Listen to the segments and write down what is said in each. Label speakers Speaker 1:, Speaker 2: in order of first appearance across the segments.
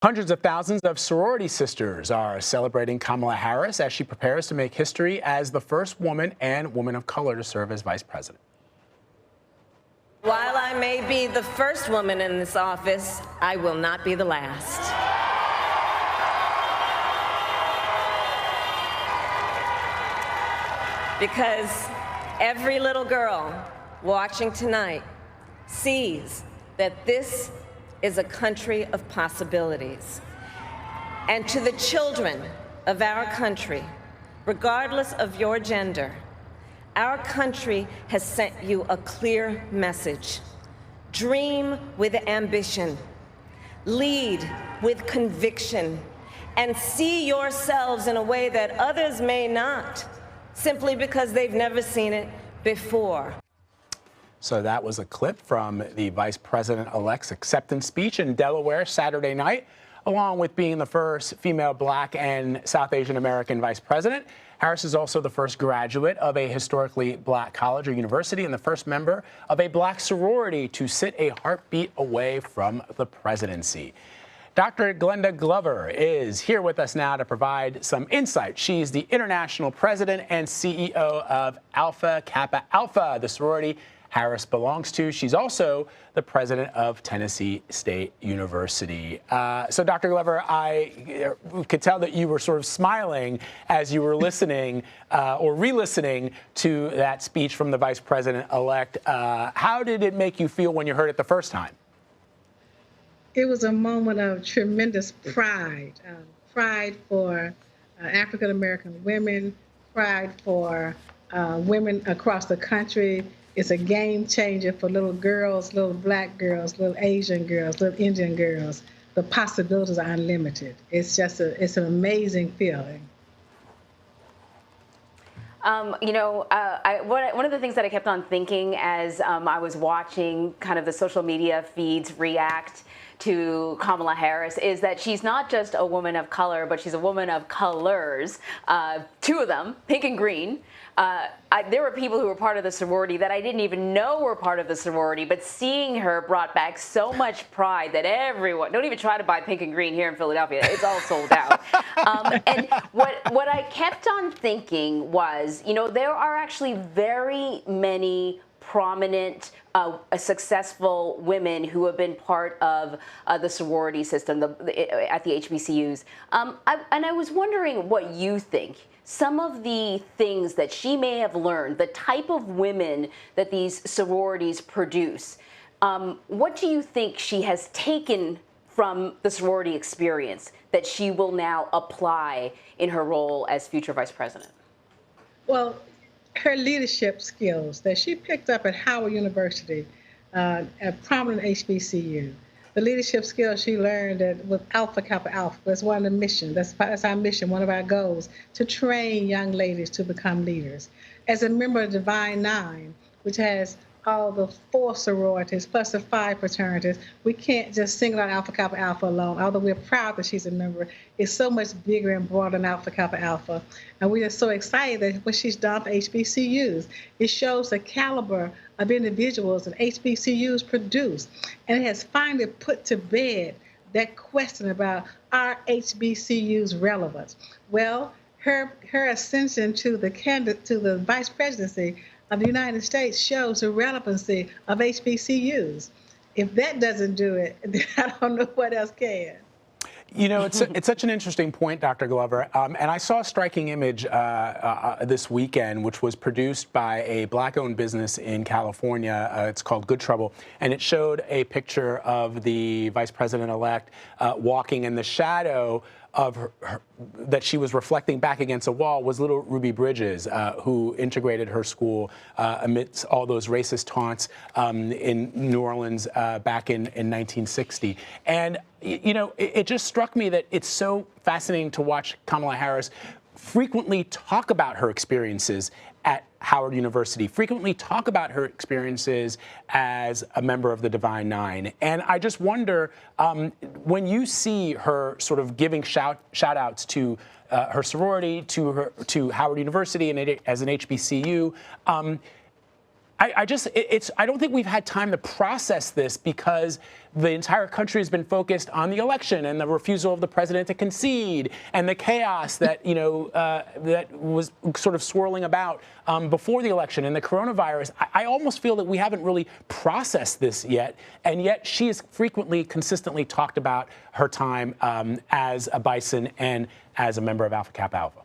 Speaker 1: Hundreds of thousands of sorority sisters are celebrating Kamala Harris as she prepares to make history as the first woman and woman of color to serve as vice president.
Speaker 2: While I may be the first woman in this office, I will not be the last. Because every little girl watching tonight sees that this is a country of possibilities. And to the children of our country, regardless of your gender, our country has sent you a clear message. Dream with ambition, lead with conviction, and see yourselves in a way that others may not, simply because they've never seen it before.
Speaker 1: So that was a clip from the Vice President-elect's acceptance speech in Delaware Saturday night. Along with being the first female Black and South Asian American vice president, Harris is also the first graduate of a historically Black college or university and the first member of a Black sorority to sit a heartbeat away from the presidency. Dr. Glenda Glover is here with us now to provide some insight. She's the international president and CEO of Alpha Kappa Alpha, the sorority Harris belongs to. She's also the president of Tennessee State University. So, Dr. Glover, I could tell that you were sort of smiling as you were listening or re-listening to that speech from the vice president-elect. How did it make you feel when you heard it the first time?
Speaker 3: It was a moment of tremendous pride, pride for African-American women, pride for women across the country. It's a game changer for little girls, little Black girls, little Asian girls, little Indian girls. The possibilities are unlimited. It's just it's an amazing feeling.
Speaker 4: One of the things that I kept on thinking as I was watching kind of the social media feeds react to Kamala Harris is that she's not just a woman of color, but she's a woman of colors, two of them, pink and green. There were people who were part of the sorority that I didn't even know were part of the sorority, but seeing her brought back so much pride that everyone, don't even try to buy pink and green here in Philadelphia, it's all sold out. And what I kept on thinking was, there are actually very many prominent, successful women who have been part of the sorority system at the HBCUs. And I was wondering what you think. Some of the things that she may have learned, the type of women that these sororities produce, what do you think she has taken from the sorority experience that she will now apply in her role as future vice president? Well,
Speaker 3: her leadership skills that she picked up at Howard University, a prominent HBCU. The leadership skills she learned with Alpha Kappa Alpha. That's one of the missions. That's our mission, one of our goals, to train young ladies to become leaders. As a member of Divine Nine, which has all the 4 sororities plus the 5 fraternities, we can't just single out Alpha Kappa Alpha alone, although we're proud that she's a member. It's so much bigger and broader than Alpha Kappa Alpha. And we are so excited that what she's done for HBCUs, it shows the caliber of individuals that HBCUs produce. And it has finally put to bed that question about, are HBCUs relevant? Well, her ascension to the vice presidency of the United States shows the relevancy of HBCUs. If that doesn't do it, then I don't know what else can.
Speaker 1: It's such an interesting point, Dr. Glover. And I saw a striking image this weekend, which was produced by a Black-owned business in California. It's called Good Trouble. And it showed a picture of the vice president-elect walking in the shadow of her that she was reflecting back against a wall was little Ruby Bridges, who integrated her school amidst all those racist taunts in New Orleans back in 1960. And, it just struck me that it's so fascinating to watch Kamala Harris frequently talk about her experiences at Howard University, frequently talk about her experiences as a member of the Divine Nine. And I just wonder, when you see her sort of giving shout-outs to her sorority, to Howard University and as an HBCU, I don't think we've had time to process this because the entire country has been focused on the election and the refusal of the president to concede and the chaos that, that was sort of swirling about before the election and the coronavirus. I almost feel that we haven't really processed this yet. And yet she has frequently, consistently talked about her time as a Bison and as a member of Alpha Kappa Alpha.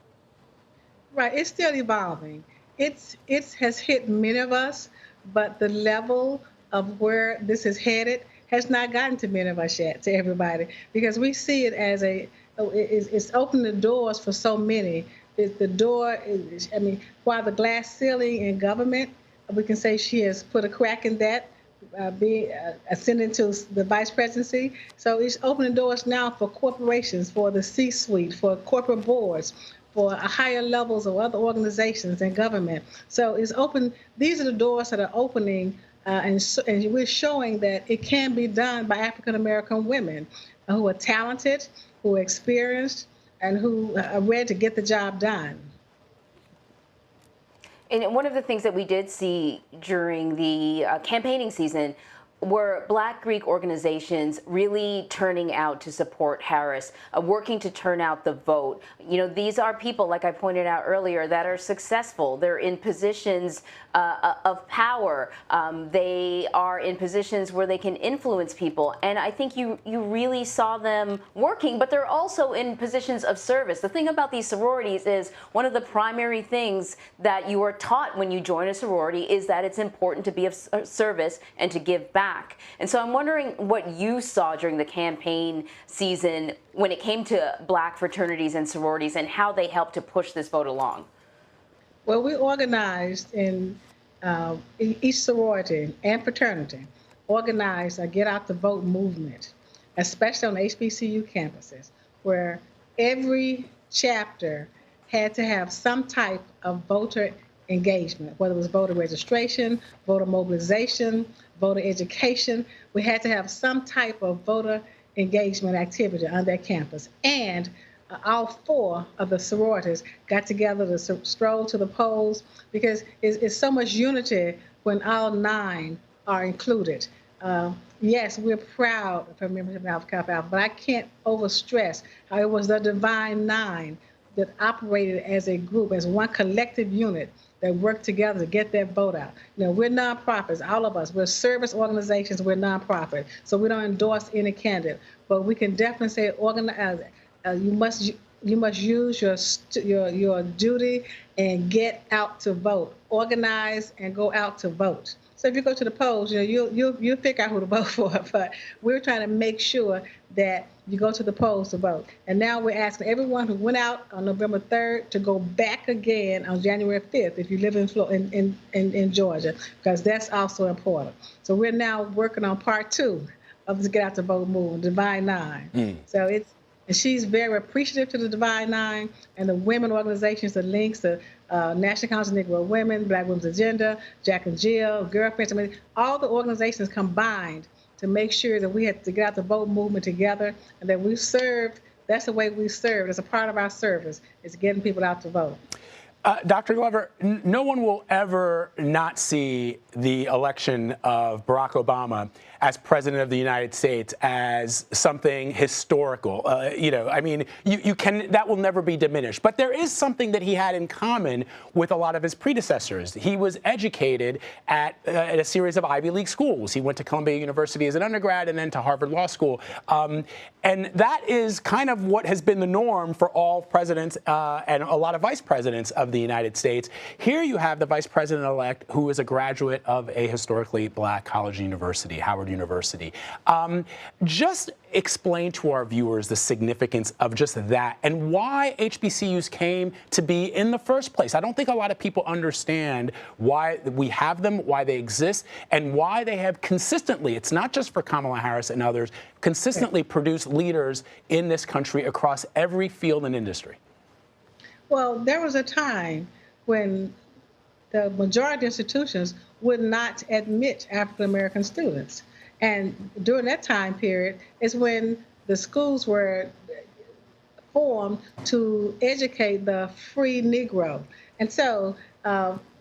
Speaker 3: Right. It's still evolving. It has hit many of us, but the level of where this is headed has not gotten to many of us yet, to everybody, because we see it as it's opened the doors for so many. The door is, while the glass ceiling in government, we can say she has put a crack in that, ascending to the vice presidency. So it's opening doors now for corporations, for the C-suite, for corporate boards, for higher levels of other organizations and government. So it's open. These are the doors that are opening, and we're showing that it can be done by African American women who are talented, who are experienced, and who are ready to get the job done.
Speaker 4: And one of the things that we did see during the campaigning season were Black Greek organizations really turning out to support Harris, working to turn out the vote. These are people, like I pointed out earlier, that are successful. They're in positions of power. They are in positions where they can influence people. And I think you really saw them working, but they're also in positions of service. The thing about these sororities is one of the primary things that you are taught when you join a sorority is that it's important to be of service and to give back. And so I'm wondering what you saw during the campaign season when it came to Black fraternities and sororities and how they helped to push this vote along.
Speaker 3: Well, we organized in each sorority and fraternity, organized a Get Out the Vote movement, especially on HBCU campuses, where every chapter had to have some type of voter engagement, whether it was voter registration, voter mobilization, voter education. We had to have some type of voter engagement activity on their campus. And all four of the sororities got together to stroll to the polls, because it's so much unity when all 9 are included. Yes, we're proud of our membership of Alpha Kappa Alpha, but I can't overstress how it was the Divine 9 that operated as a group, as one collective unit that work together to get their vote out. We're nonprofits, all of us. We're service organizations, we're nonprofit. So we don't endorse any candidate, but we can definitely say organize. You must use your duty and get out to vote. Organize and go out to vote. So if you go to the polls, you'll figure out who to vote for. But we're trying to make sure that you go to the polls to vote. And now we're asking everyone who went out on November 3rd to go back again on January 5th if you live in Georgia, because that's also important. So we're now working on part 2 of the Get Out the Vote movement, Divine 9. So and she's very appreciative to the Divine 9 and the women organizations, the links, the National Council of Negro Women, Black Women's Agenda, Jack and Jill, Girlfriends. All the organizations combined to make sure that we had to Get Out the Vote movement together, and that we served. That's the way we served. As a part of our service is getting people out to vote.
Speaker 1: Dr. Glover, no one will ever not see the election of Barack Obama as president of the United States as something historical. That will never be diminished. But there is something that he had in common with a lot of his predecessors. He was educated at a series of Ivy League schools. He went to Columbia University as an undergrad and then to Harvard Law School. And that is kind of what has been the norm for all presidents and a lot of vice presidents of the United States. Here you have the vice president-elect who is a graduate of a historically Black college university, Howard University. Just explain to our viewers the significance of just that and why HBCUs came to be in the first place. I don't think a lot of people understand why we have them, why they exist, and why they have consistently, it's not just for Kamala Harris and others, consistently produced leaders in this country across every field and industry.
Speaker 3: Well, there was a time when the majority of institutions would not admit African American students. And during that time period is when the schools were formed to educate the free Negro. And so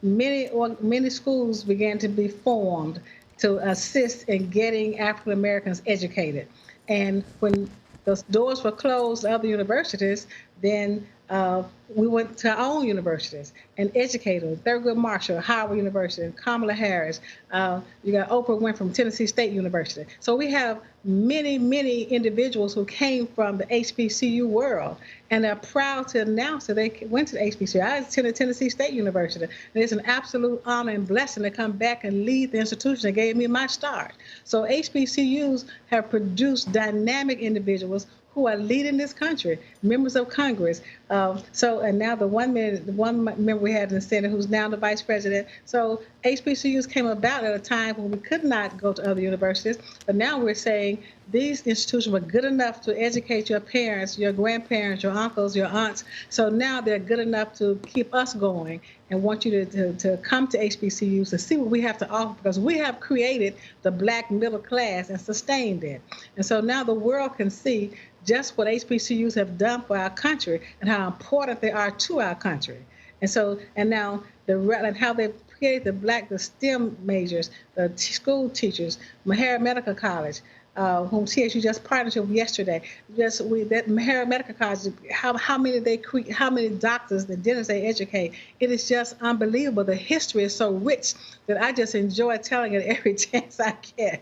Speaker 3: many schools began to be formed to assist in getting African Americans educated. And when those doors were closed to other universities, then we went to our own universities and educated Thurgood Marshall, Howard University, and Kamala Harris. You got Oprah went from Tennessee State University. So we have many individuals who came from the HBCU world and are proud to announce that they went to the HBCU. I attended Tennessee State University, and it's an absolute honor and blessing to come back and lead the institution that gave me my start. So HBCUs have produced dynamic individuals who are leading this country, members of Congress. And now the one member we had in the Senate who's now the vice president. So HBCUs came about at a time when we could not go to other universities, but now we're saying these institutions were good enough to educate your parents, your grandparents, your uncles, your aunts. So now they're good enough to keep us going and want you to come to HBCUs to see what we have to offer, because we have created the black middle class and sustained it. And so now the world can see just what HBCUs have done for our country and how important they are to our country. And now how they've created the STEM majors, the school teachers, Mahara Medical College, whom CSU just partnership with yesterday. That Mahara Medical College, how many doctors and dentists they educate. It is just unbelievable. The history is so rich that I just enjoy telling it every chance I get.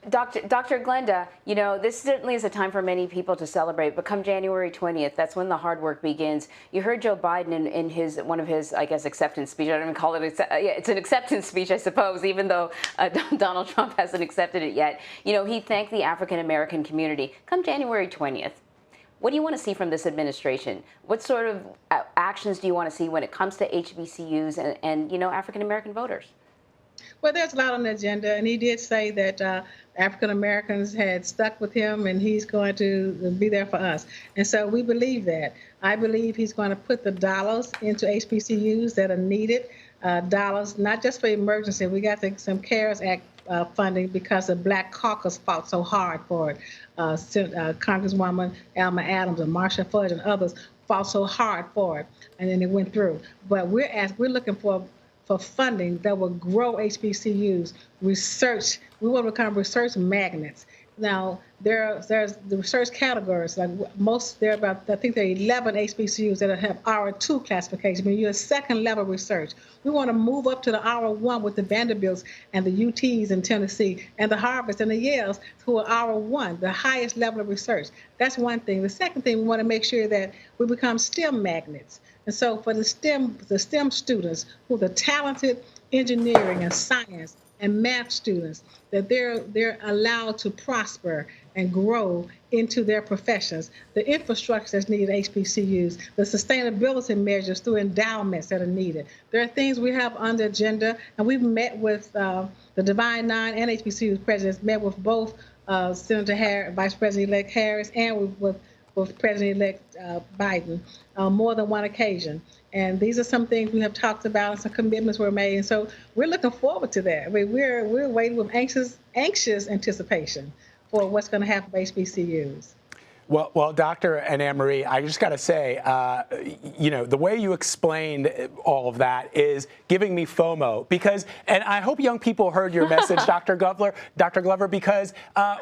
Speaker 4: Dr. Glenda, you know, this certainly is a time for many people to celebrate, but come January 20th, that's when the hard work begins. You heard Joe Biden in one of his, I guess, acceptance speech. I don't even call it, it's an acceptance speech, I suppose, even though Donald Trump hasn't accepted it yet. You know, he thanked the African-American community. Come January 20th, what do you want to see from this administration? What sort of actions do you want to see when it comes to HBCUs and you know, African-American voters?
Speaker 3: Well, there's a lot on the agenda, and he did say that African Americans had stuck with him, and he's going to be there for us. And so we believe that. I believe he's going to put the dollars into HBCUs that are needed, dollars not just for emergency. We got some CARES Act funding because the Black Caucus fought so hard for it. Congresswoman Alma Adams and Marsha Fudge and others fought so hard for it, and then it went through. But we're looking for funding that will grow HBCUs, research. We want to become research magnets. Now, there's the research categories, like there are about, I think there are 11 HBCUs that have R2 classification, I mean, you're second level research. We want to move up to the R1 with the Vanderbilts and the UTs in Tennessee and the Harvards and the Yales who are R1, the highest level of research. That's one thing. The second thing, we want to make sure that we become STEM magnets. And so for the STEM students who are the talented engineering and science and math students, that they're allowed to prosper and grow into their professions. The infrastructure that's needed at HBCUs, the sustainability measures through endowments that are needed. There are things we have on the agenda, and we've met with the Divine Nine and HBCU presidents, met with both Senator Harris, Vice President-elect Harris, and with President-elect Biden more than one occasion. And these are some things we have talked about and some commitments were made. And so we're looking forward to that. I mean, we're waiting with anxious anticipation for what's going to happen with HBCUs.
Speaker 1: Well, Dr. and Anne-Marie, I just got to say, you know, the way you explained all of that is giving me FOMO because, and I hope young people heard your message, Dr. Glover, because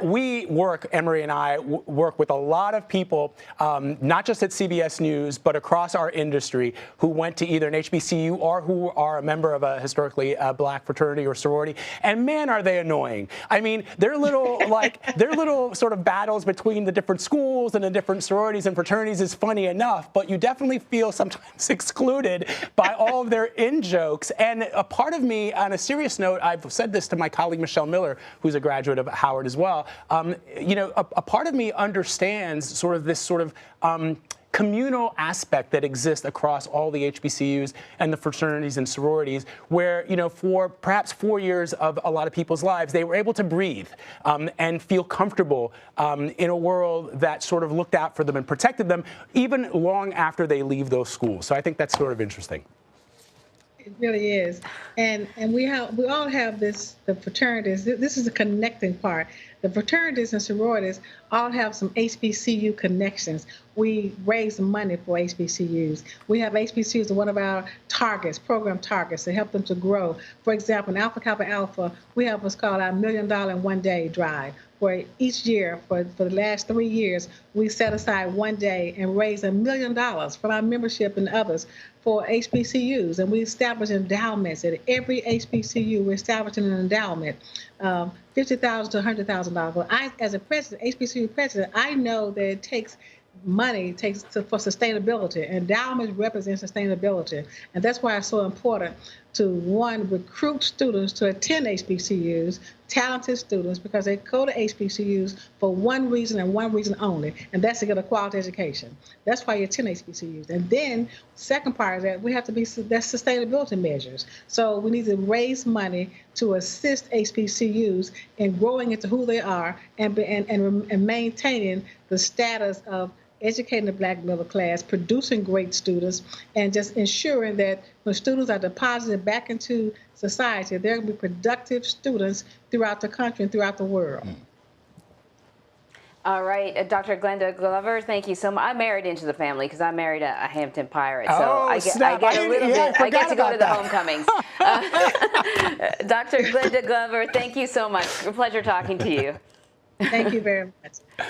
Speaker 1: we work, Anne-Marie and I work with a lot of people, not just at CBS News, but across our industry who went to either an HBCU or who are a member of a historically black fraternity or sorority. And man, are they annoying. I mean, they're little sort of battles between the different schools and the different sororities and fraternities is funny enough, but you definitely feel sometimes excluded by all of their in-jokes. And a part of me, on a serious note, I've said this to my colleague Michelle Miller, who's a graduate of Howard as well, you know, a part of me understands sort of this sort of communal aspect that exists across all the HBCUs and the fraternities and sororities where, you know, for perhaps 4 years of a lot of people's lives, they were able to breathe and feel comfortable in a world that sort of looked out for them and protected them even long after they leave those schools. So I think that's sort of interesting.
Speaker 3: It really is. And we all have this, the fraternities. This is the connecting part. The fraternities and sororities all have some HBCU connections. We raise money for HBCUs. We have HBCUs as one of our targets, program targets, to help them to grow. For example, in Alpha Kappa Alpha, we have what's called our $1 Million in One Day drive, where each year, for the last 3 years, we set aside one day and raise $1 million from our membership and others for HBCUs. And we establish endowments at every HBCU. We're establishing an endowment, $50,000 to $100,000. Well, I, as a president, HBCU president, I know that it takes money for sustainability. Endowments represent sustainability. And that's why it's so important to, one, recruit students to attend HBCUs, talented students, because they go to HBCUs for one reason and one reason only, and that's to get a quality education. That's why you attend HBCUs. And then, second part of that, we have to that's sustainability measures. So we need to raise money to assist HBCUs in growing into who they are and maintaining the status of educating the Black middle class, producing great students, and just ensuring that when students are deposited back into society, they're going to be productive students throughout the country and throughout the world.
Speaker 4: All right, Dr. Glenda Glover, thank you so much. I married into the family because I married a Hampton Pirate, so
Speaker 1: Oh,
Speaker 4: I get a little bit. I get to go to the homecomings. Dr. Glenda Glover, thank you so much. A pleasure talking to you.
Speaker 3: Thank you very much.